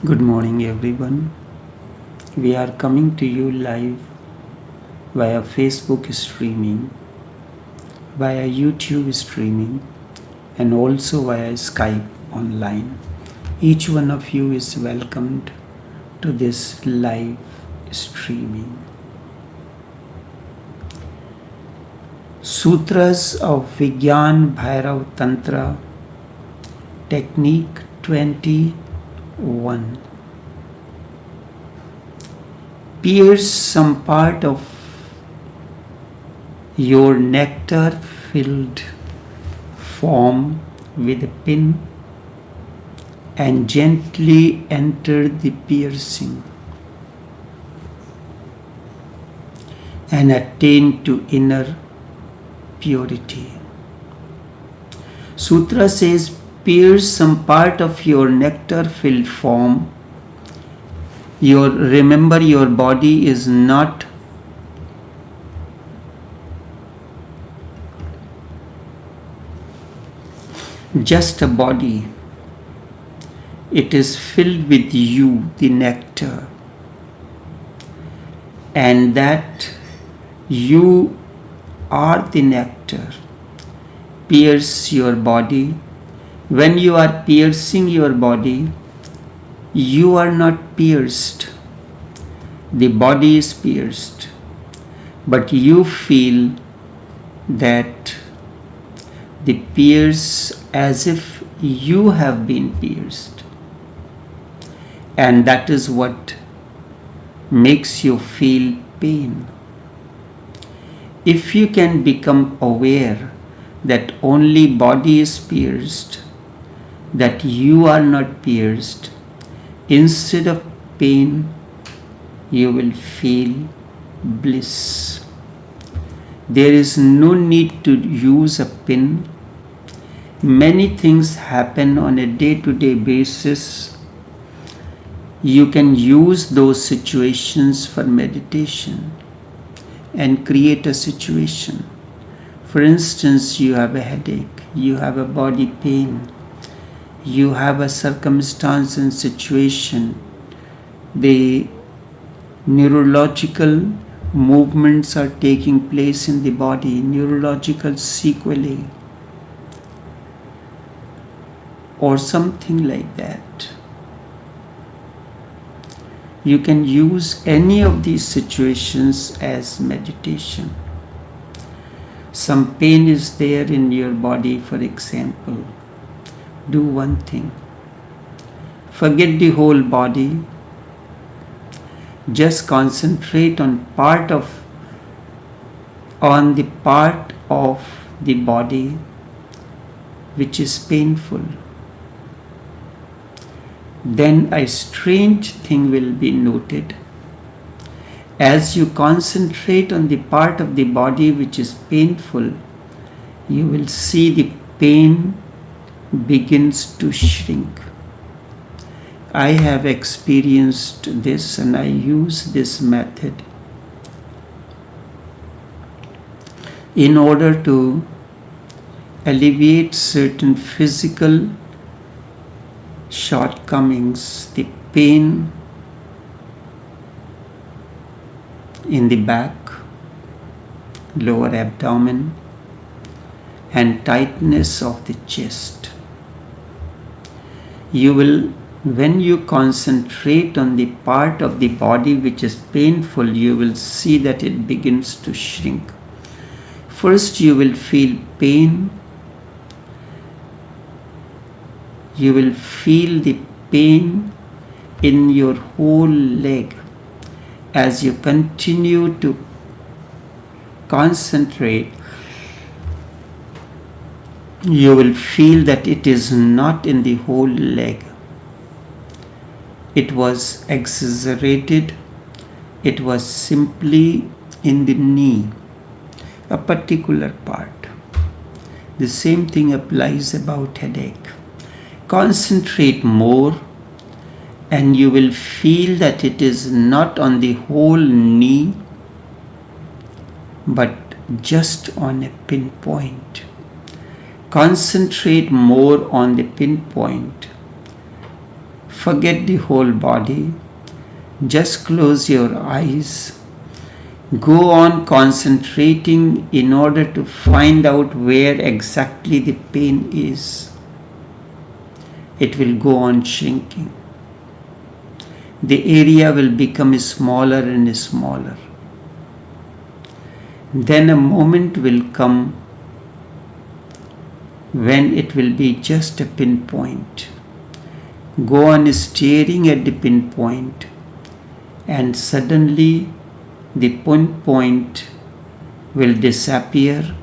Good morning, everyone. We are coming to you live via Facebook streaming, via YouTube streaming, and also via Skype online. Each one of you is welcomed to this live streaming. Sutras of Vigyan Bhairav Tantra, Technique 21. Pierce some part of your nectar-filled form with a pin and gently enter the piercing and attain to inner purity. Sutra says, pierce some part of your nectar-filled form. Remember, your body is not just a body. It is filled with you, the nectar, and that you are the nectar. Pierce your body. When you are piercing your body, you are not pierced. The body is pierced, but you feel that the pierce as if you have been pierced. And that is what makes you feel pain. If you can become aware that only body is pierced, that you are not pierced, instead of pain, you will feel bliss. There is no need to use a pin. Many things happen on a day-to-day basis. You can use those situations for meditation and create a situation. For instance, you have a headache, you have a body pain, you have a circumstance and situation. The neurological movements are taking place in the body, neurological sequelae, or something like that. You can use any of these situations as meditation. Some pain is there in your body, for example. Do one thing. Forget the whole body. Just concentrate on the part of the body which is painful. Then a strange thing will be noted. As you concentrate on the part of the body which is painful, you will see the pain begins to shrink. I have experienced this and I use this method in order to alleviate certain physical shortcomings, the pain in the back, lower abdomen, and tightness of the chest. When you concentrate on the part of the body which is painful, you will see that it begins to shrink. First, you will feel pain. You will feel the pain in your whole leg. As you continue to concentrate, you will feel that it is not in the whole leg. It was exaggerated. It was simply in the knee, a particular part. The same thing applies about headache. Concentrate more and you will feel that it is not on the whole knee, but just on a pinpoint. Concentrate more on the pinpoint. Forget the whole body. Just close your eyes. Go on concentrating in order to find out where exactly the pain is. It will go on shrinking. The area will become smaller and smaller. Then a moment will come when it will be just a pinpoint. Go on staring at the pinpoint, and suddenly the pinpoint will disappear,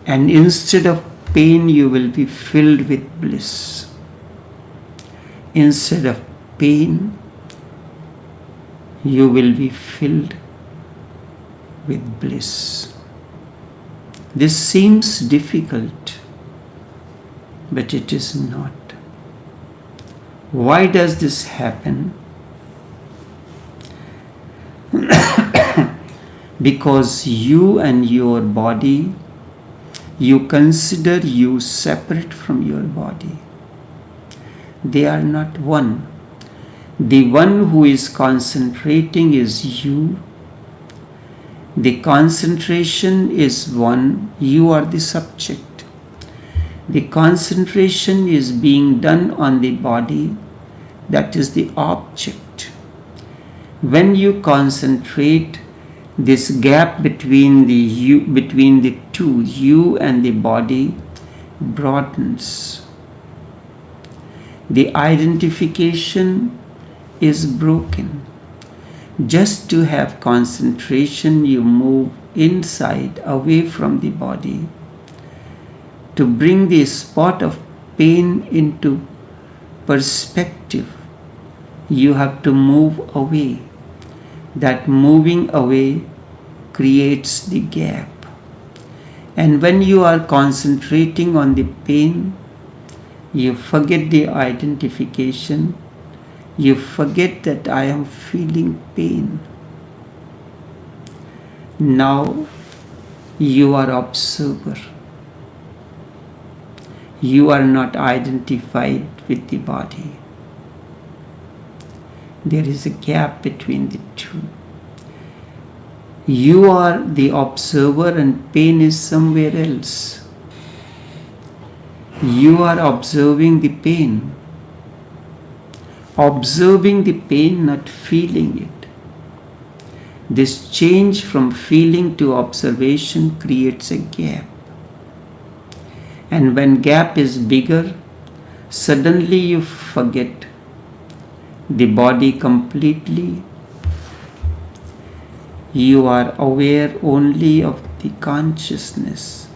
and instead of pain you will be filled with bliss. Instead of pain you will be filled with bliss. This seems difficult, but it is not. Why does this happen? Because you and your body, you consider you separate from your body. They are not one. The one who is concentrating is you. The concentration is one. You are the subject. The concentration is being done on the body. That is the object. When you concentrate, this gap between the two, you and the body, broadens. The identification is broken. Just to have concentration, you move inside, away from the body. To bring the spot of pain into perspective, you have to move away. That moving away creates the gap. And when you are concentrating on the pain, you forget the identification. You forget that I am feeling pain. Now you are observer. You are not identified with the body. There is a gap between the two. You are the observer and pain is somewhere else. You are observing the pain. Observing the pain, not feeling it. This change from feeling to observation creates a gap. And when gap is bigger, suddenly you forget the body completely. You are aware only of the consciousness.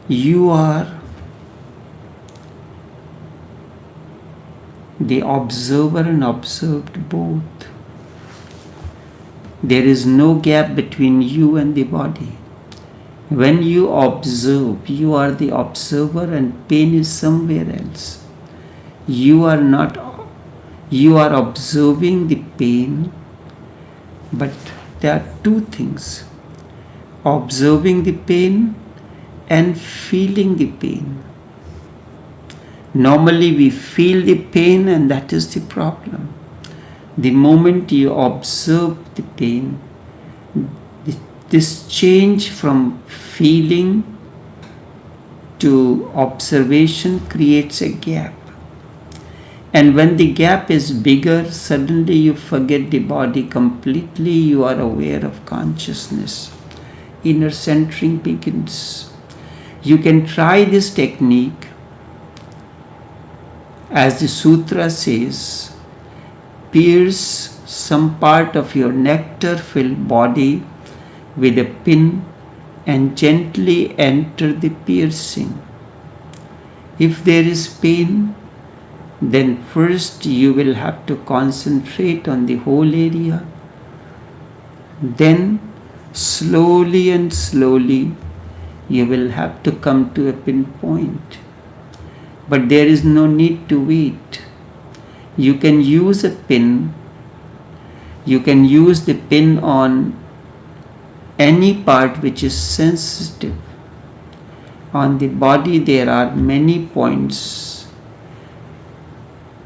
You are the observer and observed both. There is no gap between you and the body. When you observe, you are the observer and pain is somewhere else. You are observing the pain, but there are two things: observing the pain and feeling the pain. Normally we feel the pain, and that is the problem. The moment you observe the pain, this change from feeling to observation creates a gap. And when the gap is bigger, suddenly you forget the body completely. You are aware of consciousness. Inner centering begins. You can try this technique. As the Sutra says, pierce some part of your nectar-filled body with a pin and gently enter the piercing. If there is pain, then first you will have to concentrate on the whole area. Then slowly and slowly you will have to come to a pinpoint. but there is no need to wait. You can use a pin. You can use the pin on any part which is sensitive. On the body there are many points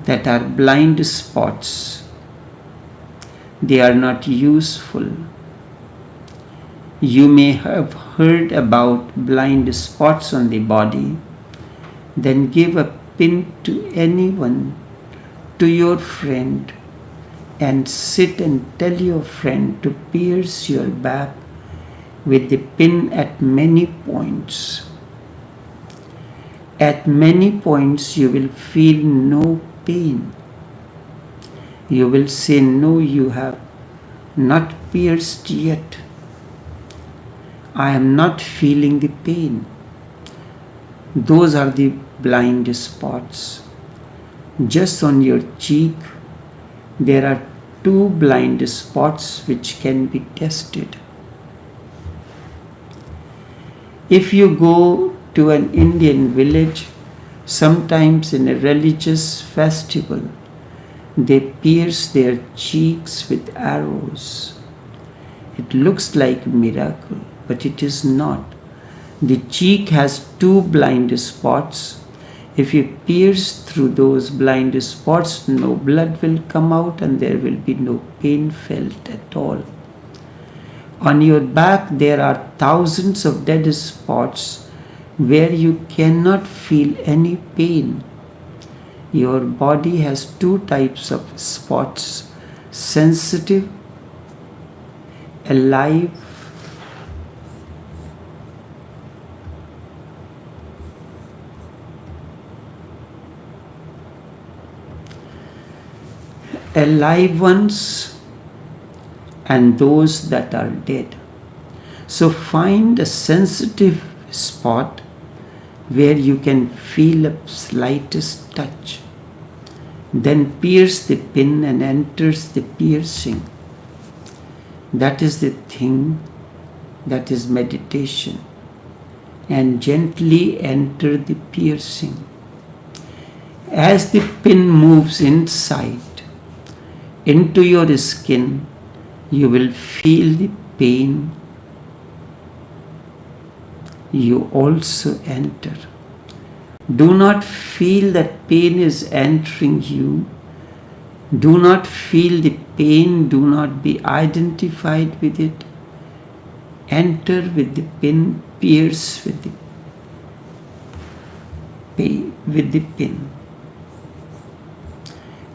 that are blind spots. They are not useful. You may have heard about blind spots on the body. Then give a pin to anyone, to your friend, and sit and tell your friend to pierce your back with the pin at many points. At many points you will feel no pain. You will say, no, you have not pierced yet. I am not feeling the pain. Those are the blind spots. Just on your cheek, there are 2 blind spots which can be tested. If you go to an Indian village, sometimes in a religious festival, they pierce their cheeks with arrows. It looks like a miracle, but it is not. The cheek has 2 blind spots. If you pierce through those blind spots, no blood will come out and there will be no pain felt at all. On your back there are thousands of dead spots where you cannot feel any pain. Your body has 2 types of spots: sensitive, alive, alive ones, and those that are dead. So find a sensitive spot where you can feel a slightest touch. Then pierce the pin and enters the piercing. That is the thing, that is meditation. And gently enter the piercing. As the pin moves inside, into your skin, you will feel the pain. You also enter. Do not feel that pain is entering you. Do not feel the pain. Do not be identified with it. Enter with the pin, pierce with the pin.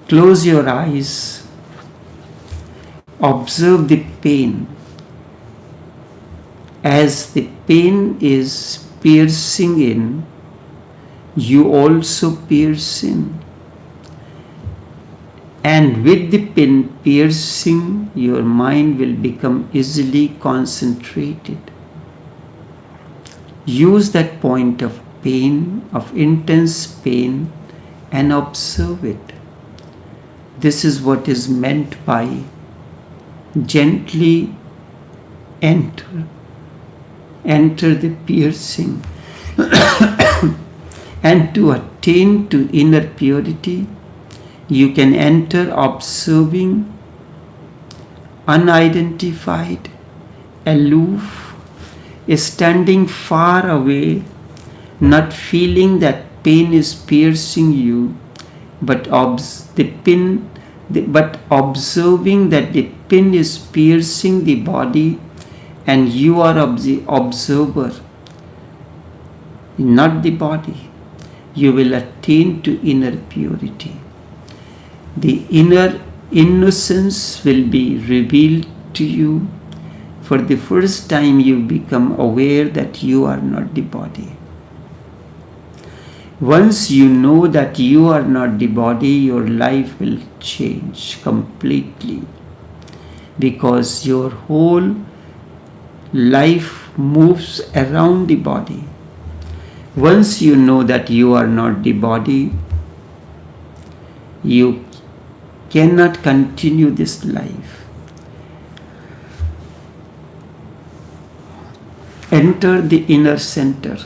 Close your eyes. Observe the pain. As the pain is piercing in, you also pierce in. And with the pin piercing, your mind will become easily concentrated. Use that point of pain, of intense pain, and observe it. This is what is meant by gently enter the piercing. And to attain to inner purity, you can enter observing, unidentified, aloof, standing far away, not feeling that pain is piercing you, but observing that the pin is piercing the body and you are observer, not the body. You will attain to inner purity. The inner innocence will be revealed to you. For the first time you become aware that you are not the body. Once you know that you are not the body, your life will change completely, because your whole life moves around the body. Once you know that you are not the body, you cannot continue this life. Enter the inner center.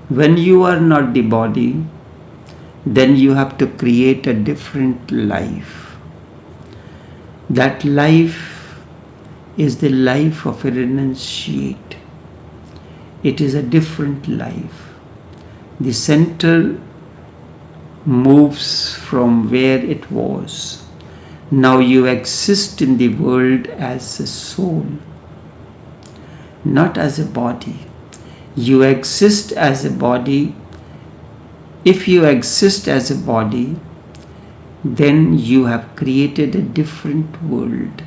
When you are not the body, then you have to create a different life. That life is the life of a renunciate. It is a different life. The center moves from where it was. Now you exist in the world as a soul, not as a body. You exist as a body. If you exist as a body, then you have created a different world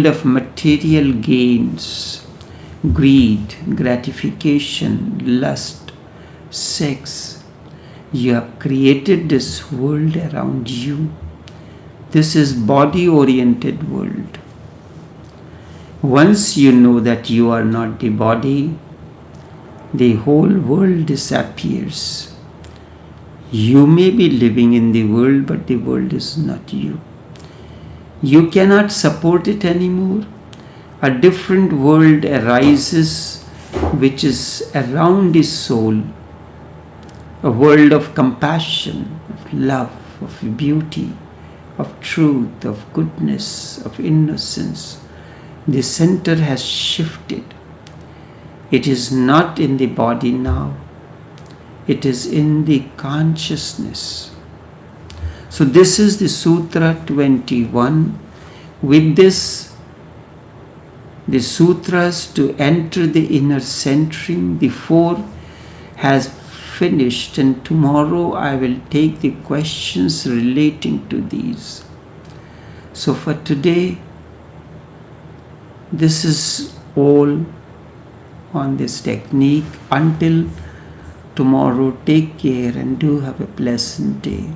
of material gains, greed, gratification, lust, sex. You have created this world around you. This is body-oriented world. Once you know that you are not the body, the whole world disappears. You may be living in the world, but the world is not you. You cannot support it anymore. A different world arises which is around the soul. A world of compassion, of love, of beauty, of truth, of goodness, of innocence. The center has shifted. It is not in the body now. It is in the consciousness. So this is the Sutra 21. With this, the sutras to enter the inner centering, the 4 has finished, and tomorrow I will take the questions relating to these. So for today, this is all on this technique. Until tomorrow, take care and do have a pleasant day.